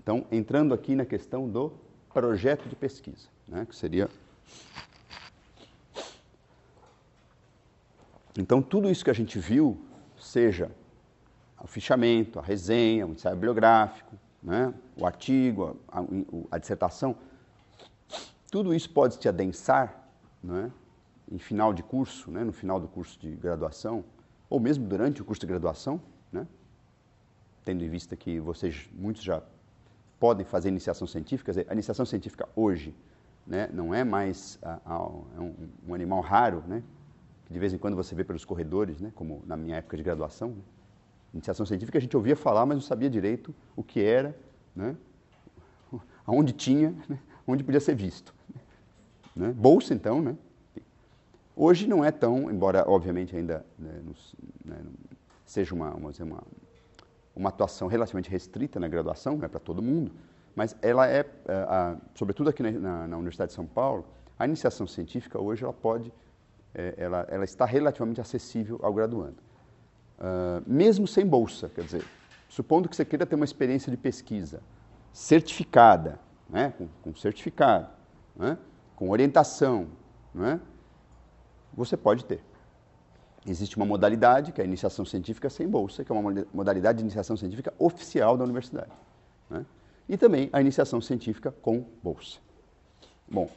Então, entrando aqui na questão do projeto de pesquisa, né, que seria... Então, tudo isso que a gente viu, seja o fichamento, a resenha, o ensaio bibliográfico, né, o artigo, a dissertação, tudo isso pode te adensar, né, em final de curso, né, no final do curso de graduação, ou mesmo durante o curso de graduação, né, tendo em vista que vocês, muitos já podem fazer iniciação científica. Quer dizer, a iniciação científica hoje, né, não é mais um animal raro, né, que de vez em quando você vê pelos corredores, né, como na minha época de graduação. Né. Iniciação científica a gente ouvia falar, mas não sabia direito o que era, né, aonde tinha, né, onde podia ser visto. Né. Bolsa, então, né. Hoje não é tão, embora obviamente ainda, né, seja uma atuação relativamente restrita na graduação, né, para todo mundo, mas ela é, sobretudo aqui na Universidade de São Paulo, a iniciação científica hoje ela está relativamente acessível ao graduando. Mesmo sem bolsa, quer dizer, supondo que você queira ter uma experiência de pesquisa certificada, né, com certificado, né, com orientação, né, você pode ter. Existe uma modalidade, que é a iniciação científica sem bolsa, que é uma modalidade de iniciação científica oficial da universidade. Né? E também a iniciação científica com bolsa. Bom,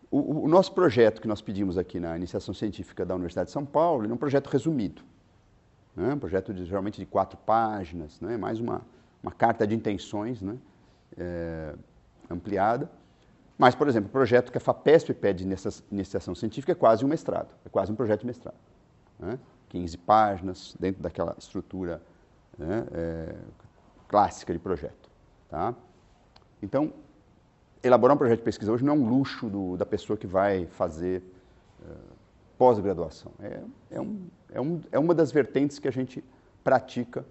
o nosso projeto que nós pedimos aqui na iniciação científica da Universidade de São Paulo é um projeto resumido. Né? Um projeto geralmente de 4 páginas, né? Mais uma carta de intenções, né? Ampliada. Mas, por exemplo, o projeto que a FAPESP pede nessa iniciação científica é quase um mestrado, é quase um projeto de mestrado. Né? 15 páginas, dentro daquela estrutura, né, clássica de projeto. Tá? Então, elaborar um projeto de pesquisa hoje não é um luxo da pessoa que vai fazer pós-graduação. É uma das vertentes que a gente pratica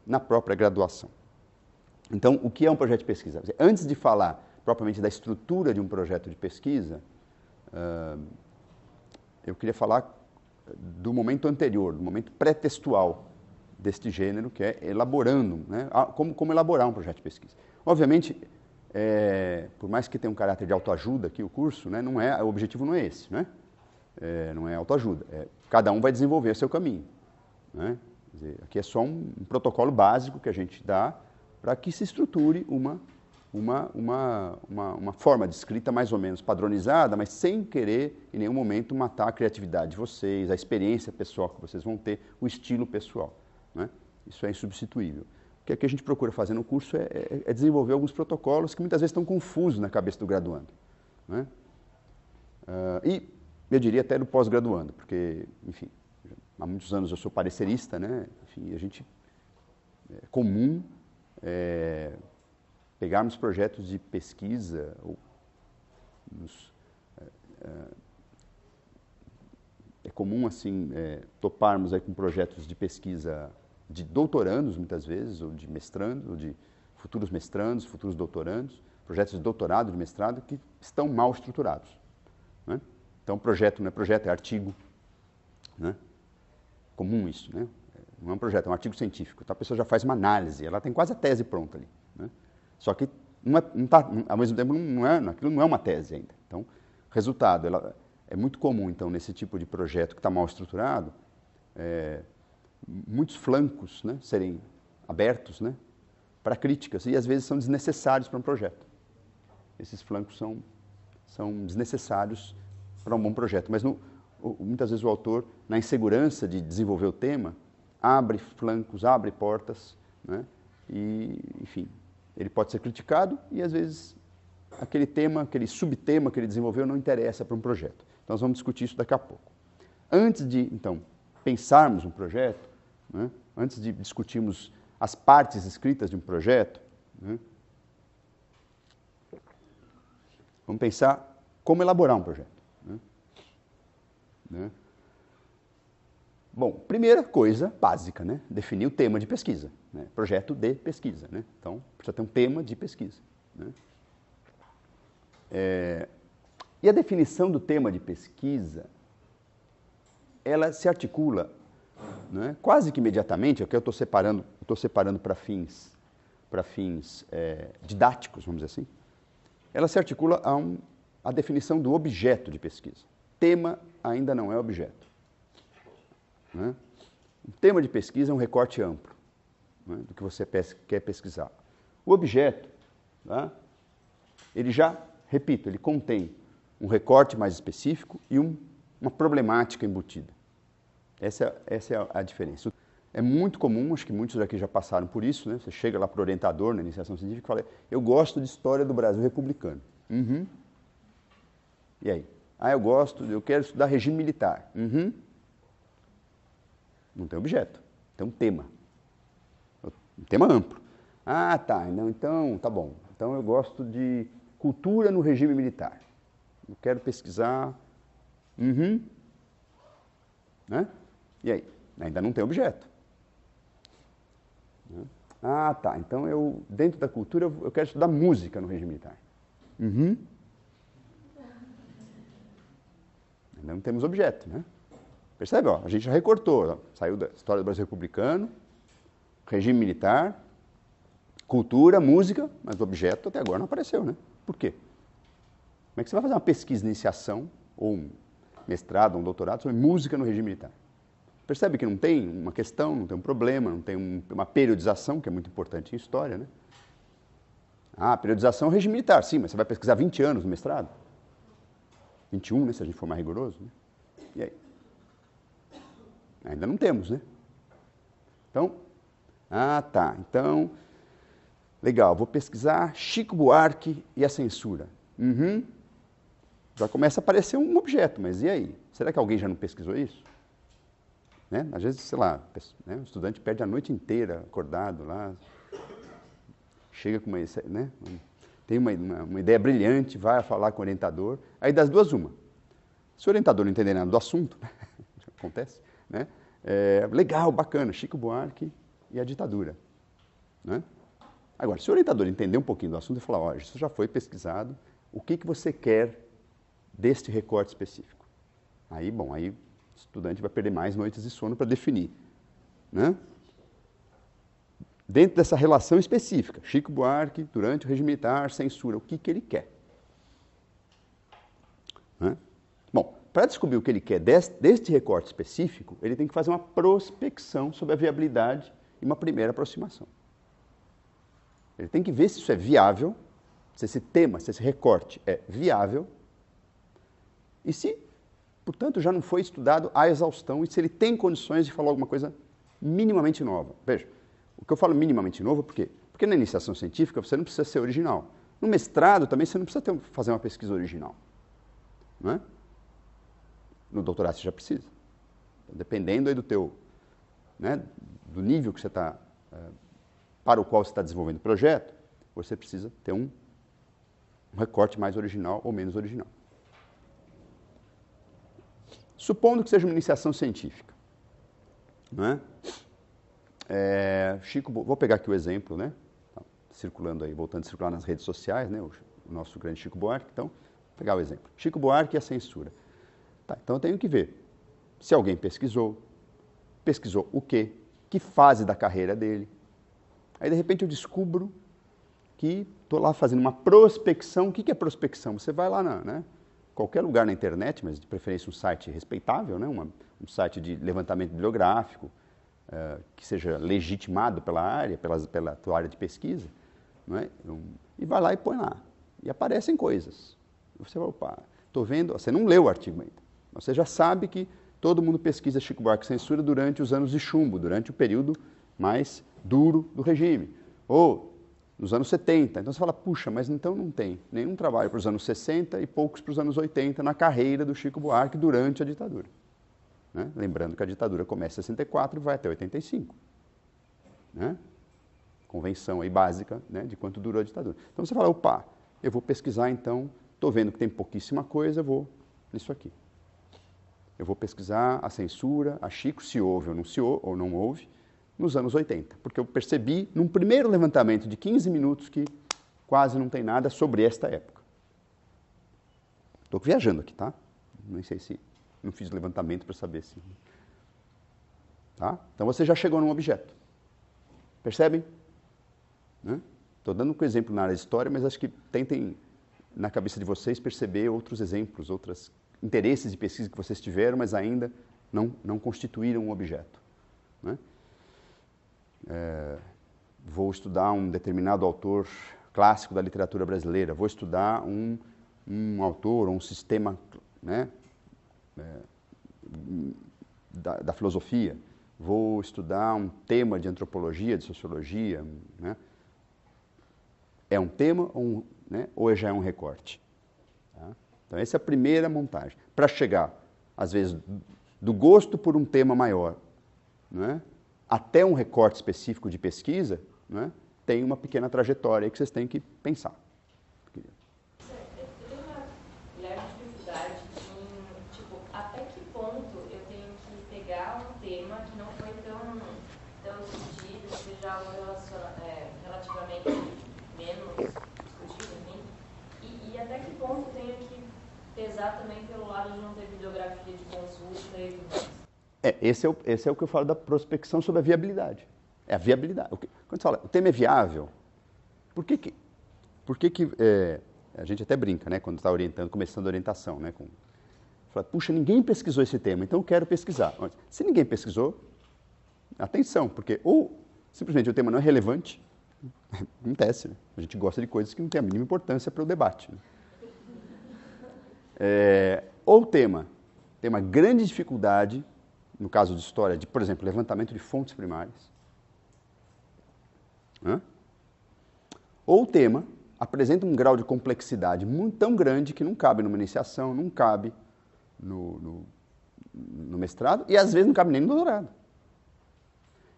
na própria graduação. Então, o que é um projeto de pesquisa? Antes de falar propriamente da estrutura de um projeto de pesquisa, eu queria falar do momento anterior, do momento pré-textual deste gênero, que é elaborando, né, como elaborar um projeto de pesquisa. Obviamente, por mais que tenha um caráter de autoajuda aqui o curso, né, o objetivo não é esse, né? Não é autoajuda, cada um vai desenvolver seu caminho. Né? Quer dizer, aqui é só um protocolo básico que a gente dá para que se estruture uma forma de escrita mais ou menos padronizada, mas sem querer em nenhum momento matar a criatividade de vocês, a experiência pessoal que vocês vão ter, o estilo pessoal. Né? Isso é insubstituível. O que a gente procura fazer no curso é desenvolver alguns protocolos que muitas vezes estão confusos na cabeça do graduando. Né? E eu diria até do pós-graduando, porque, enfim, há muitos anos eu sou parecerista, né? Enfim, é comum pegarmos projetos de pesquisa, é comum assim toparmos aí com projetos de pesquisa de doutorandos muitas vezes, ou de mestrandos, ou de futuros mestrandos, futuros doutorandos, projetos de doutorado, de mestrado, que estão mal estruturados. Né? Então, projeto não é projeto, é artigo. Né? Comum isso, né? Não é um projeto, é um artigo científico. Então, a pessoa já faz uma análise, ela tem quase a tese pronta ali. Né? Só que, ao mesmo tempo, aquilo não é uma tese ainda. Então, resultado, é muito comum, então, nesse tipo de projeto que está mal estruturado, muitos flancos, né, serem abertos, né, para críticas, e às vezes são desnecessários para um projeto. Esses flancos são desnecessários para um bom projeto, mas muitas vezes o autor, na insegurança de desenvolver o tema, abre flancos, abre portas, né, e, enfim, ele pode ser criticado e às vezes aquele tema, aquele subtema que ele desenvolveu não interessa para um projeto. Então nós vamos discutir isso daqui a pouco. Antes de, então, pensarmos um projeto, né, antes de discutirmos as partes escritas de um projeto, né, vamos pensar como elaborar um projeto. Né? Bom, primeira coisa básica, né? Definir o tema de pesquisa. Né? Projeto de pesquisa. Né? Então, precisa ter um tema de pesquisa. Né? E a definição do tema de pesquisa, ela se articula, né, quase que imediatamente, aqui eu estou separando para fins para fins didáticos, vamos dizer assim, ela se articula à definição do objeto de pesquisa. Tema ainda não é objeto. Né? Um tema de pesquisa é um recorte amplo, né, do que você quer pesquisar. O objeto, tá, ele já, repito, ele contém um recorte mais específico e uma problemática embutida. Essa é a diferença. É muito comum, acho que muitos daqui já passaram por isso, né? Você chega lá para o orientador na iniciação científica e fala, eu gosto de história do Brasil republicano. Uhum. E aí? Eu quero estudar regime militar. Uhum. Não tem objeto, tem um tema. Um tema amplo. Ah, tá, então tá bom. Então eu gosto de cultura no regime militar. Eu quero pesquisar. Uhum. Né? E aí? Ainda não tem objeto. Ah, tá. Então dentro da cultura, eu quero estudar música no regime militar. Uhum. Ainda não temos objeto, né? Percebe? Ó, a gente já recortou. Ó, saiu da história do Brasil republicano, regime militar, cultura, música, mas o objeto até agora não apareceu, né? Por quê? Como é que você vai fazer uma pesquisa de iniciação, ou um mestrado, ou um doutorado, sobre música no regime militar? Percebe que não tem uma questão, não tem um problema, não tem uma periodização, que é muito importante em história, né? Ah, periodização é regime militar, sim, mas você vai pesquisar 20 anos no mestrado? 21, né, se a gente for mais rigoroso, né? E aí? Ainda não temos, né? Então, tá, então, legal, vou pesquisar Chico Buarque e a censura. Uhum. Já começa a aparecer um objeto, mas e aí? Será que alguém já não pesquisou isso? Né? Às vezes, sei lá, né, o estudante perde a noite inteira acordado lá, chega com né, tem uma ideia brilhante, vai falar com o orientador, aí das duas uma. Se o orientador não entender nada do assunto, acontece, né? Legal, bacana, Chico Buarque e a ditadura. Né? Agora, se o orientador entender um pouquinho do assunto e falar, olha, isso já foi pesquisado, o que você quer deste recorte específico? Aí, bom, aí o estudante vai perder mais noites de sono para definir. Né? Dentro dessa relação específica, Chico Buarque, durante o regime militar, censura, o que ele quer? Né? Bom, para descobrir o que ele quer deste recorte específico, ele tem que fazer uma prospecção sobre a viabilidade e uma primeira aproximação. Ele tem que ver se isso é viável, se esse tema, se esse recorte é viável, e se, portanto, já não foi estudado à exaustão, e se ele tem condições de falar alguma coisa minimamente nova. Veja, o que eu falo minimamente novo, por quê? Porque na iniciação científica você não precisa ser original. No mestrado também você não precisa fazer uma pesquisa original. Não é? No doutorado você já precisa. Então, dependendo aí do teu, né, do nível que você está, para o qual você está desenvolvendo o projeto, você precisa ter um recorte mais original ou menos original. Supondo que seja uma iniciação científica, não é? Chico, vou pegar aqui o exemplo, né? Tá circulando aí, voltando a circular nas redes sociais, né? O nosso grande Chico Buarque. Então, vou pegar o exemplo. Chico Buarque e a censura. Tá, então eu tenho que ver se alguém pesquisou o quê, que fase da carreira dele. Aí, de repente, eu descubro que estou lá fazendo uma prospecção. O que é prospecção? Você vai lá, né? Qualquer lugar na internet, mas de preferência um site respeitável, né? Um site de levantamento bibliográfico, que seja legitimado pela área, pela tua área de pesquisa, não é? E vai lá e põe lá. E aparecem coisas. Você vai, opa, estou vendo, você não leu o artigo ainda, mas você já sabe que todo mundo pesquisa Chico Buarque e censura durante os anos de chumbo, durante o período mais duro do regime, ou nos anos 70. Então você fala, puxa, mas então não tem nenhum trabalho para os anos 60 e poucos para os anos 80 na carreira do Chico Buarque durante a ditadura. Né? Lembrando que a ditadura começa em 64 e vai até 85. Né? Convenção aí básica, né, de quanto durou a ditadura. Então você fala, opa, eu vou pesquisar então, estou vendo que tem pouquíssima coisa, eu vou nisso aqui. Eu vou pesquisar a censura, a Chico, se houve ou não houve, nos anos 80. Porque eu percebi, num primeiro levantamento de 15 minutos, que quase não tem nada sobre esta época. Estou viajando aqui, tá? Não sei se... Não fiz levantamento para saber se... Tá? Então você já chegou num objeto. Percebem? Estou dando um exemplo na área de história, mas acho que tentem, na cabeça de vocês, perceber outros exemplos, outros interesses de pesquisa que vocês tiveram, mas ainda não constituíram um objeto. Né? Vou estudar um determinado autor clássico da literatura brasileira, vou estudar um autor ou um sistema, né, da filosofia, vou estudar um tema de antropologia, de sociologia, né? É um tema ou já é um recorte? Tá? Então, essa é a primeira montagem. Para chegar, às vezes, do gosto por um tema maior, né, até um recorte específico de pesquisa, né, tem uma pequena trajetória que vocês têm que pensar. Eu tenho uma leve dificuldade em, tipo, até que ponto eu tenho que pegar um tema que não foi tão discutido, que seja algo relativamente menos discutido, enfim, e até que ponto eu tenho que pesar também pelo lado de não ter bibliografia de consulta e tudo mais. Esse é o que eu falo da prospecção sobre a viabilidade. É a viabilidade. Quando você fala, o tema é viável, por que a gente até brinca, né, quando está orientando, começando a orientação, né, fala, puxa, ninguém pesquisou esse tema, então eu quero pesquisar. Se ninguém pesquisou, atenção, porque ou simplesmente o tema não é relevante, acontece, né? A gente gosta de coisas que não têm a mínima importância para o debate. Né? Ou o tema tem uma grande dificuldade, no caso de história, de, por exemplo, levantamento de fontes primárias. Ou o tema apresenta um grau de complexidade tão grande que não cabe numa iniciação, não cabe no mestrado e às vezes não cabe nem no doutorado.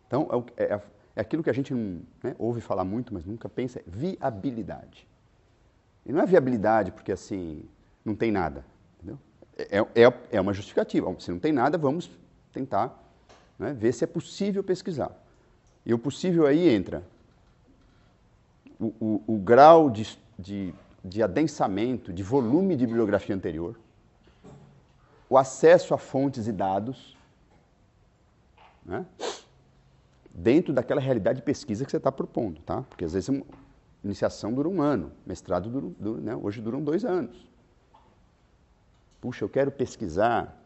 Então, é aquilo que a gente ouve falar muito, mas nunca pensa, é viabilidade. E não é viabilidade porque assim, não tem nada. Entendeu? É uma justificativa. Se não tem nada, vamos tentar, né, ver se é possível pesquisar. E o possível aí entra o grau de adensamento, de volume de bibliografia anterior, o acesso a fontes e dados, né, dentro daquela realidade de pesquisa que você está propondo, tá? Porque às vezes uma iniciação dura 1 ano, mestrado né, hoje duram 2 anos. Puxa, eu quero pesquisar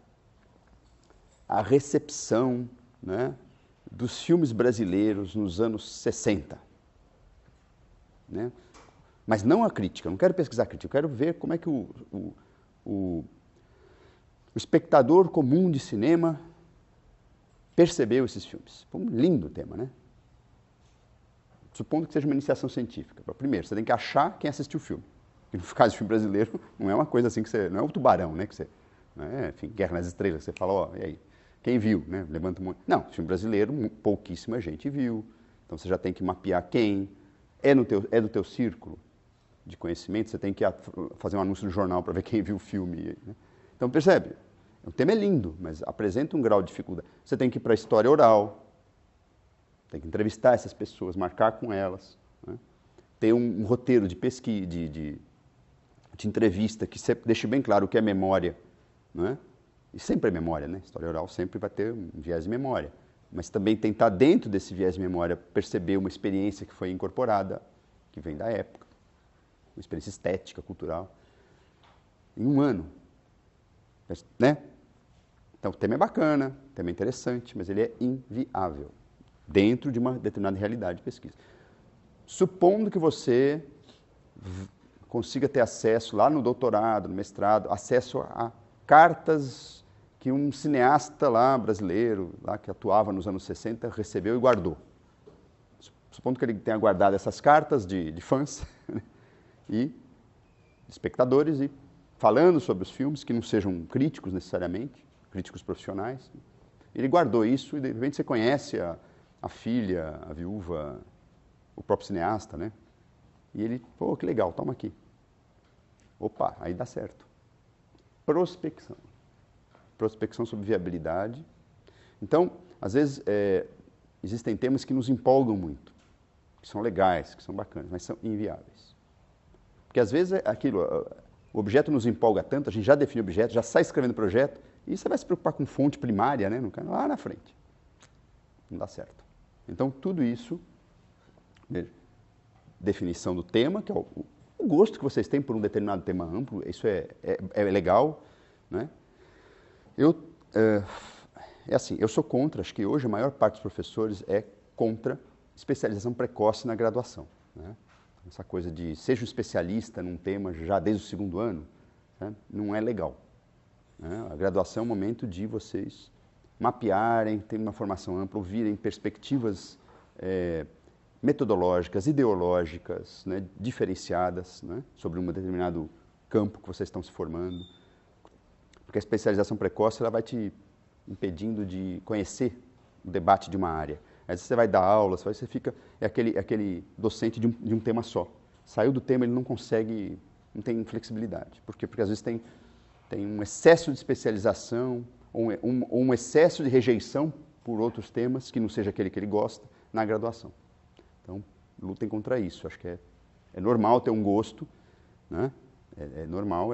a recepção, né, dos filmes brasileiros nos anos 60. Né? Mas não a crítica, eu não quero pesquisar a crítica, eu quero ver como é que o espectador comum de cinema percebeu esses filmes. Foi um lindo tema, né? Supondo que seja uma iniciação científica. Primeiro, você tem que achar quem assistiu o filme. E no caso de filme brasileiro, não é uma coisa assim que você... Não é o Tubarão, né? Que você, né, enfim, Guerra nas Estrelas, você fala, ó, e aí? Quem viu, né? Levanta um monte. Não, filme brasileiro, pouquíssima gente viu. Então você já tem que mapear quem. É do teu círculo de conhecimento, você tem que fazer um anúncio no jornal para ver quem viu o filme. Né? Então, percebe? O tema é lindo, mas apresenta um grau de dificuldade. Você tem que ir para a história oral, tem que entrevistar essas pessoas, marcar com elas. Né? Ter um roteiro de pesquisa, de entrevista, que deixe bem claro o que é memória. Né? E sempre é memória, né? História oral sempre vai ter um viés de memória. Mas também tentar, dentro desse viés de memória, perceber uma experiência que foi incorporada, que vem da época, uma experiência estética, cultural, em 1 ano. Né? Então, o tema é bacana, o tema é interessante, mas ele é inviável, dentro de uma determinada realidade de pesquisa. Supondo que você consiga ter acesso, lá no doutorado, no mestrado, acesso a cartas que um cineasta lá brasileiro, lá que atuava nos anos 60, recebeu e guardou. Supondo que ele tenha guardado essas cartas de fãs, né, e de espectadores, e falando sobre os filmes, que não sejam críticos necessariamente, críticos profissionais. Ele guardou isso e de repente você conhece a filha, a viúva, o próprio cineasta, né? E ele, pô, que legal, toma aqui. Opa, aí dá certo. Prospecção. Prospecção sobre viabilidade. Então, às vezes, existem temas que nos empolgam muito, que são legais, que são bacanas, mas são inviáveis. Porque às vezes o objeto nos empolga tanto, a gente já define o objeto, já sai escrevendo o projeto, e você vai se preocupar com fonte primária, né, lá na frente. Não dá certo. Então, tudo isso, veja, definição do tema, que é o gosto que vocês têm por um determinado tema amplo, isso é legal, né? Eu sou contra, acho que hoje a maior parte dos professores é contra especialização precoce na graduação, né? Essa coisa de seja um especialista num tema já desde o segundo ano, né? Não é legal, né? A graduação é um momento de vocês mapearem, terem uma formação ampla, ouvirem perspectivas metodológicas, ideológicas, né, diferenciadas, né, sobre um determinado campo que vocês estão se formando. Porque a especialização precoce ela vai te impedindo de conhecer o debate de uma área. Aí você vai dar aula, você fica... É aquele docente de um tema só. Saiu do tema, ele não consegue... Não tem flexibilidade. Por quê? Porque às vezes tem um excesso de especialização ou um excesso de rejeição por outros temas, que não seja aquele que ele gosta, na graduação. Então, lutem contra isso. Acho que é normal ter um gosto, né? É normal,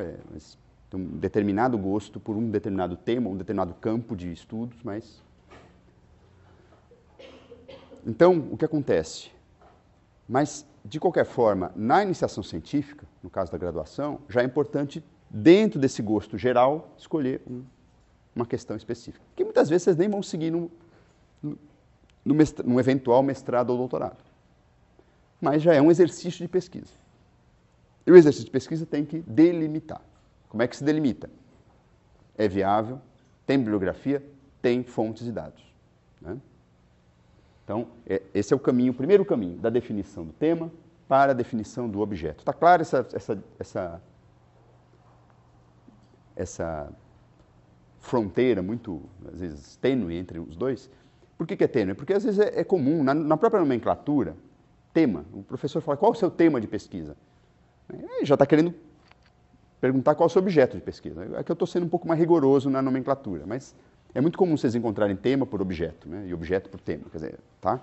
ter um determinado gosto por um determinado tema, um determinado campo de estudos, mas... Então, o que acontece? Mas, de qualquer forma, na iniciação científica, no caso da graduação, já é importante, dentro desse gosto geral, escolher uma questão específica. Que muitas vezes vocês nem vão seguir num eventual mestrado ou doutorado. Mas já é um exercício de pesquisa. E o exercício de pesquisa tem que delimitar. Como é que se delimita? É viável, tem bibliografia, tem fontes e dados, né? Então, esse é o caminho, o primeiro caminho da definição do tema para a definição do objeto. Está claro essa fronteira muito, às vezes, tênue entre os dois? Por que é tênue? Porque, às vezes, é comum, na própria nomenclatura, tema, o professor fala, qual é o seu tema de pesquisa? Ele já está querendo perguntar qual é o seu objeto de pesquisa. É que eu estou sendo um pouco mais rigoroso na nomenclatura, mas é muito comum vocês encontrarem tema por objeto, né? E objeto por tema, quer dizer, tá?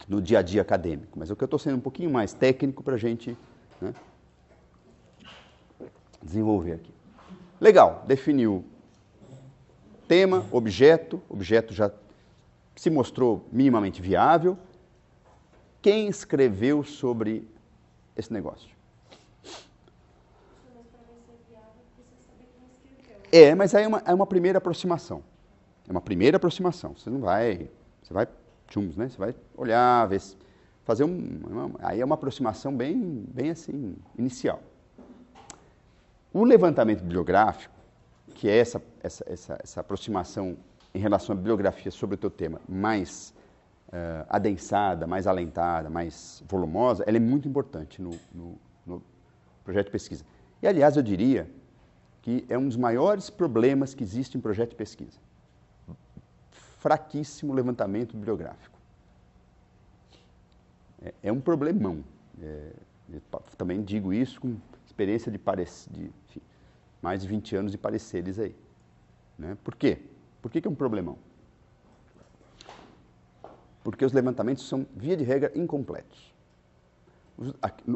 No dia a dia acadêmico. Mas o que eu estou sendo um pouquinho mais técnico para a gente, né, desenvolver aqui. Legal, definiu tema, objeto já se mostrou minimamente viável. Quem escreveu sobre esse negócio? Mas aí é uma primeira aproximação. É uma primeira aproximação. Você não vai... Você vai... né? Você vai olhar, ver, fazer aí é uma aproximação bem assim, inicial. O levantamento bibliográfico, que é essa aproximação em relação à bibliografia sobre o teu tema mais adensada, mais alentada, mais volumosa, ela é muito importante no projeto de pesquisa. E, aliás, eu diria que é um dos maiores problemas que existe em projeto de pesquisa. Fraquíssimo levantamento bibliográfico. É um problemão. Eu também digo isso com experiência de enfim, mais de 20 anos de pareceres aí, né? Por quê? Por que é um problemão? Porque os levantamentos são, via de regra, incompletos.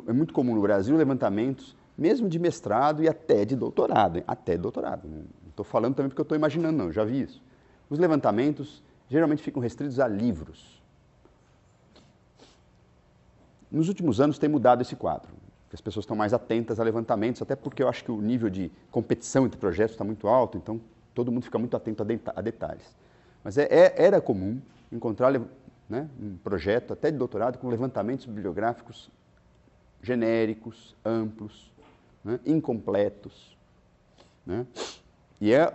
É muito comum no Brasil levantamentos, mesmo de mestrado e até de doutorado. Até doutorado. Não estou falando também porque eu estou imaginando, não. Eu já vi isso. Os levantamentos geralmente ficam restritos a livros. Nos últimos anos tem mudado esse quadro. As pessoas estão mais atentas a levantamentos, até porque eu acho que o nível de competição entre projetos está muito alto, então todo mundo fica muito atento a detalhes. Mas era comum encontrar, né, um projeto, até de doutorado, com levantamentos bibliográficos genéricos, amplos, né, incompletos, né? E é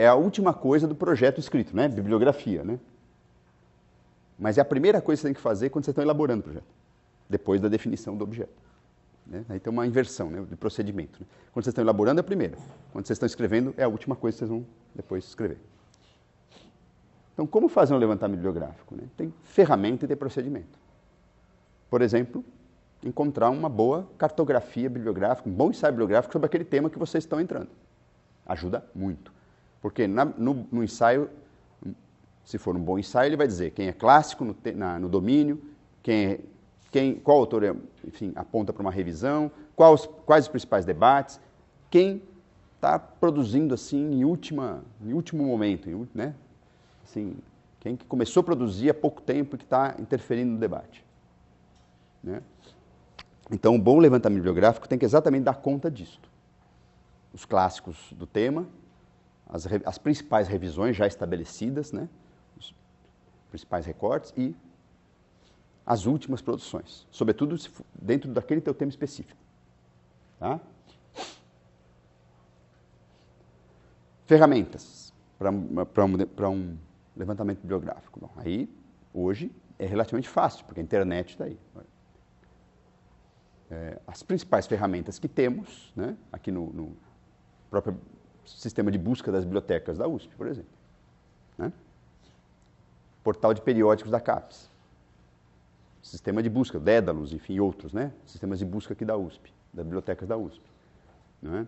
a última coisa do projeto escrito, né? Bibliografia, né? Mas é a primeira coisa que você tem que fazer quando vocês estão elaborando o projeto, depois da definição do objeto, né? Aí tem uma inversão, né, de procedimento, né? Quando vocês estão elaborando é a primeira, quando vocês estão escrevendo é a última coisa que vocês vão depois escrever. Então, como fazer um levantamento bibliográfico, né? Tem ferramenta e tem procedimento. Por exemplo, encontrar uma boa cartografia bibliográfica, um bom ensaio bibliográfico sobre aquele tema que vocês estão entrando. Ajuda muito. Porque no ensaio, se for um bom ensaio, ele vai dizer quem é clássico no domínio, qual autor, enfim, aponta para uma revisão, quais os principais debates, quem está produzindo assim em último momento, né? Assim, Quem que começou a produzir há pouco tempo e que está interferindo no debate. Né? Então, um bom levantamento bibliográfico tem que exatamente dar conta disso. Os clássicos do tema, as principais revisões já estabelecidas, né? Os principais recortes e as últimas produções, sobretudo dentro daquele teu tema específico. Tá? Ferramentas para um levantamento bibliográfico. Bom, aí, hoje, é relativamente fácil, porque a internet está aí. As principais ferramentas que temos, né, aqui no próprio sistema de busca das bibliotecas da USP, por exemplo. Né? Portal de periódicos da CAPES. Sistema de busca, Dédalus, enfim, outros, né? Sistemas de busca aqui da USP, das bibliotecas da USP. Né?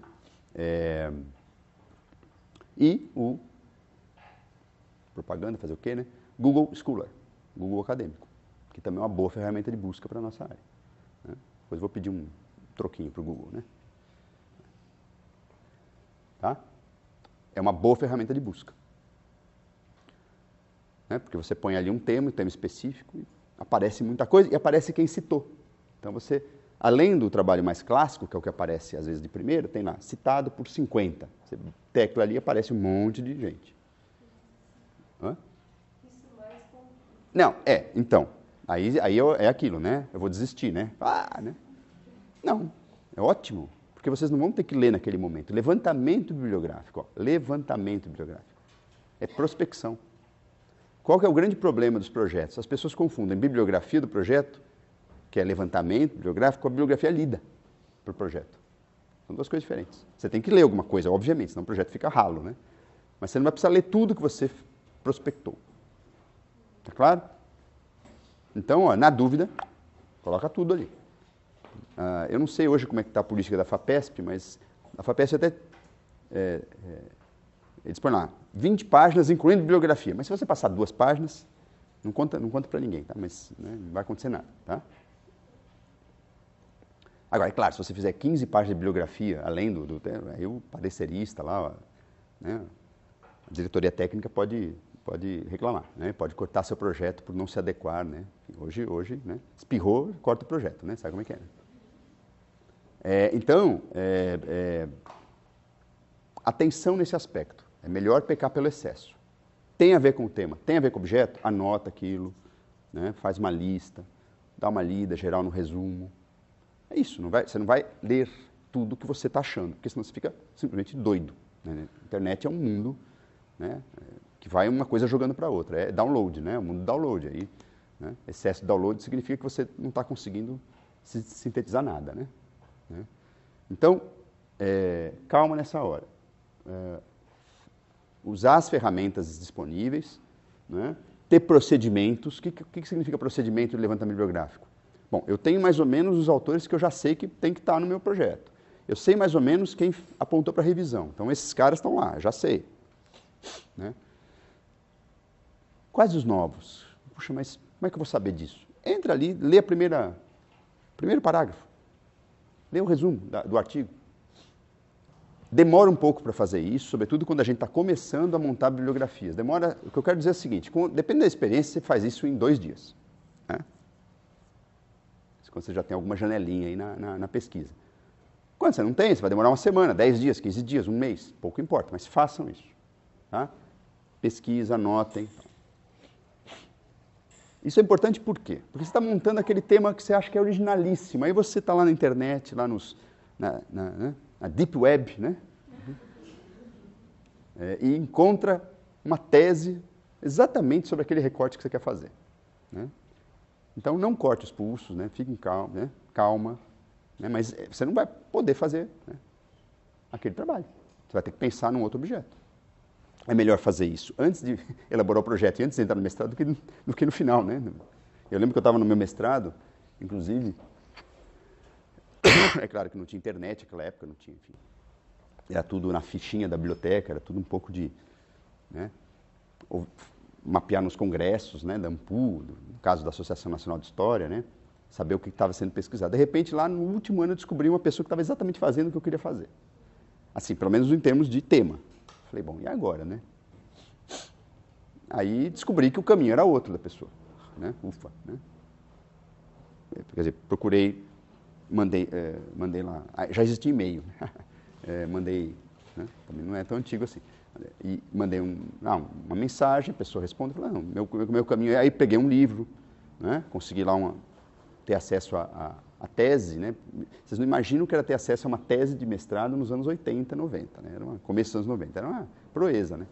E o propaganda, fazer o quê, né? Google Scholar, Google Acadêmico, que também é uma boa ferramenta de busca para a nossa área. Né? Depois vou pedir um troquinho para o Google, né? Tá? É uma boa ferramenta de busca. Né? Porque você põe ali um tema específico, e aparece muita coisa, e aparece quem citou. Então você, além do trabalho mais clássico, que é o que aparece às vezes de primeiro, tem lá, citado por 50. Você tecla ali e aparece um monte de gente. Hã? Não, então, aí é aquilo, né? Eu vou desistir, né? Né? Não, é ótimo, porque vocês não vão ter que ler naquele momento. Levantamento bibliográfico, levantamento bibliográfico. É prospecção. Qual que é o grande problema dos projetos? As pessoas confundem bibliografia do projeto, que é levantamento bibliográfico, com a bibliografia lida para o projeto. São duas coisas diferentes. Você tem que ler alguma coisa, obviamente, senão o projeto fica ralo, né? Mas você não vai precisar ler tudo que você prospectou. Tá claro? Então, ó, na dúvida, coloca tudo ali. Eu não sei hoje como é que está a política da FAPESP, mas a FAPESP até eles põem lá 20 páginas, incluindo bibliografia. Mas se você passar 2 páginas, não conta para ninguém, tá? Mas né, não vai acontecer nada, tá? Agora, é claro, se você fizer 15 páginas de bibliografia, além aí o parecerista lá, né, a diretoria técnica pode reclamar, né? Pode cortar seu projeto por não se adequar, né? Hoje, né? Espirrou, corta o projeto, né? Sabe como é que é? Então, atenção nesse aspecto. É melhor pecar pelo excesso. Tem a ver com o tema, tem a ver com o objeto? Anota aquilo, né? Faz uma lista, dá uma lida geral no resumo. É isso, você não vai ler tudo que você está achando, porque senão você fica simplesmente doido. Né? A internet é um mundo, né, que vai uma coisa jogando para outra. É download, né? O mundo do download. Aí, né? Excesso de download significa que você não está conseguindo sintetizar nada. Né? Então, calma nessa hora. Usar as ferramentas disponíveis, né? Ter procedimentos. O que significa procedimento de levantamento bibliográfico? Bom, eu tenho mais ou menos os autores que eu já sei que tem que estar no meu projeto. Eu sei mais ou menos quem apontou para revisão. Então, esses caras estão lá, já sei. Né? Quais os novos? Puxa, mas como é que eu vou saber disso? Entra ali, lê o primeiro parágrafo. Lê o resumo do artigo. Demora um pouco para fazer isso, sobretudo quando a gente está começando a montar bibliografias. O que eu quero dizer é o seguinte, depende da experiência, você faz isso em 2 dias. Né? Quando você já tem alguma janelinha aí na pesquisa. Quando você não tem, você vai demorar uma semana, 10 dias, 15 dias, um mês, pouco importa, mas façam isso. Tá? Pesquisa, anotem. Isso é importante por quê? Porque você está montando aquele tema que você acha que é originalíssimo, aí você está lá na internet, lá na Deep Web, né? E encontra uma tese exatamente sobre aquele recorte que você quer fazer. Né? Então, não corte os pulsos, né? Fique calma, né? Mas você não vai poder fazer, né, aquele trabalho. Você vai ter que pensar num outro objeto. É melhor fazer isso antes de elaborar o projeto e antes de entrar no mestrado do que no final. Né? Eu lembro que eu estava no meu mestrado, inclusive, é claro que não tinha internet naquela época, não tinha, enfim. Era tudo na fichinha da biblioteca, era tudo um pouco de... Né, mapear nos congressos, né, da AMPU, no caso da Associação Nacional de História, né, saber o que estava sendo pesquisado. De repente, lá no último ano, eu descobri uma pessoa que estava exatamente fazendo o que eu queria fazer. Assim, pelo menos em termos de tema. Falei, bom, e agora, né? Aí descobri que o caminho era outro da pessoa, né? Ufa, né? Quer dizer, procurei, mandei lá, já existia e-mail, mandei, né? Também não é tão antigo assim, e mandei uma mensagem, a pessoa respondeu, falou, não, meu caminho, aí peguei um livro, né? Consegui lá ter acesso à tese, né? Vocês não imaginam que era ter acesso a uma tese de mestrado nos anos 80, 90, né? Era começo dos anos 90, era uma proeza, né?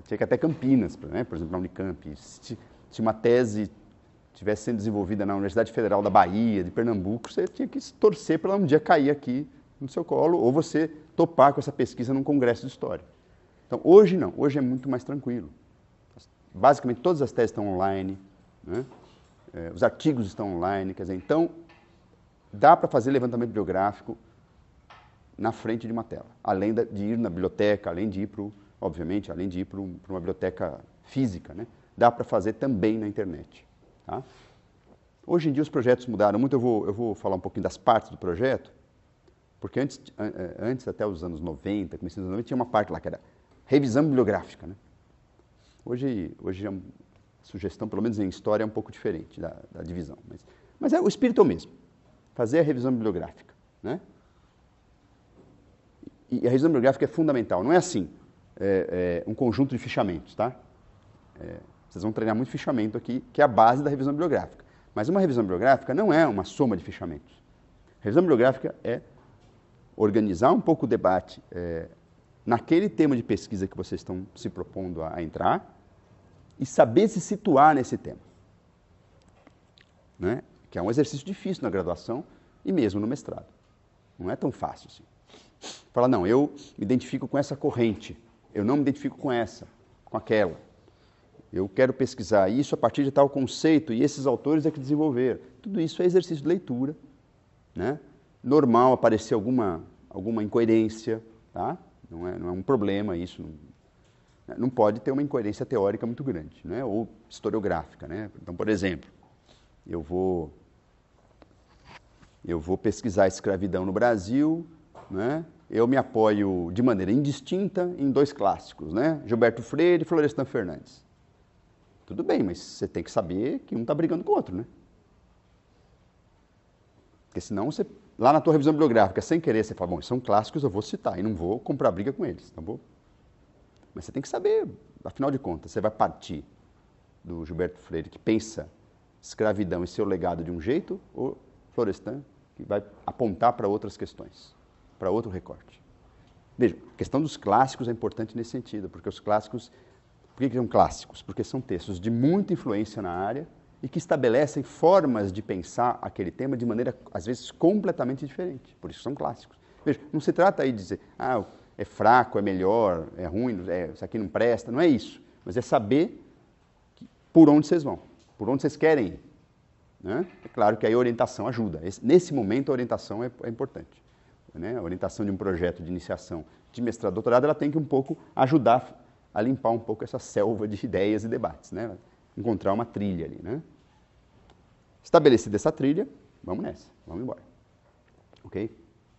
Tinha que ir até Campinas, né? Por exemplo, na Unicamp. Se uma tese estivesse sendo desenvolvida na Universidade Federal da Bahia, de Pernambuco, você tinha que torcer para ela um dia cair aqui no seu colo, ou você topar com essa pesquisa num congresso de história. Então, hoje não, hoje é muito mais tranquilo. Basicamente, todas as teses estão online, né? Os artigos estão online, quer dizer, então, dá para fazer levantamento bibliográfico na frente de uma tela, além de ir na biblioteca, além de ir obviamente, além de ir para uma biblioteca física, né? Dá para fazer também na internet. Tá? Hoje em dia os projetos mudaram muito, eu vou falar um pouquinho das partes do projeto, porque antes até os anos 90, começo dos anos 90, tinha uma parte lá que era revisão bibliográfica. Né? Hoje a sugestão, pelo menos em história, é um pouco diferente da divisão, mas o espírito é o mesmo, fazer a revisão bibliográfica. Né? E a revisão bibliográfica é fundamental, não é assim, um conjunto de fichamentos, tá? Vocês vão treinar muito fichamento aqui, que é a base da revisão bibliográfica. Mas uma revisão bibliográfica não é uma soma de fichamentos. A revisão bibliográfica é organizar um pouco o debate naquele tema de pesquisa que vocês estão se propondo a entrar e saber se situar nesse tema. Né? Que é um exercício difícil na graduação e mesmo no mestrado. Não é tão fácil assim. Fala, não, eu me identifico com essa corrente, eu não me identifico com essa, com aquela. Eu quero pesquisar isso a partir de tal conceito e esses autores é que desenvolveram. Tudo isso é exercício de leitura. Né? Normal aparecer alguma incoerência, tá? Não é um problema isso. Não pode ter uma incoerência teórica muito grande, né? Ou historiográfica. Né? Então, por exemplo, eu vou pesquisar a escravidão no Brasil, né? Eu me apoio de maneira indistinta em dois clássicos, né? Gilberto Freire e Florestan Fernandes. Tudo bem, mas você tem que saber que um está brigando com o outro, né? Porque senão você, lá na tua revisão bibliográfica, sem querer, você fala, bom, são clássicos, eu vou citar e não vou comprar briga com eles, tá bom? Mas você tem que saber, afinal de contas, você vai partir do Gilberto Freire, que pensa escravidão e seu legado de um jeito, ou Florestan, que vai apontar para outras questões, para outro recorte. Veja, a questão dos clássicos é importante nesse sentido, porque os clássicos, por que são clássicos? Porque são textos de muita influência na área e que estabelecem formas de pensar aquele tema de maneira, às vezes, completamente diferente. Por isso são clássicos. Veja, não se trata aí de dizer, é fraco, é melhor, é ruim, isso aqui não presta, não é isso. Mas é saber por onde vocês vão, por onde vocês querem ir. Né? É claro que aí a orientação ajuda. Nesse momento a orientação é importante. Né? A orientação de um projeto de iniciação de mestrado, doutorado, ela tem que um pouco ajudar a limpar um pouco essa selva de ideias e debates, né? Encontrar uma trilha ali, né? Estabelecida essa trilha, vamos nessa, vamos embora, ok?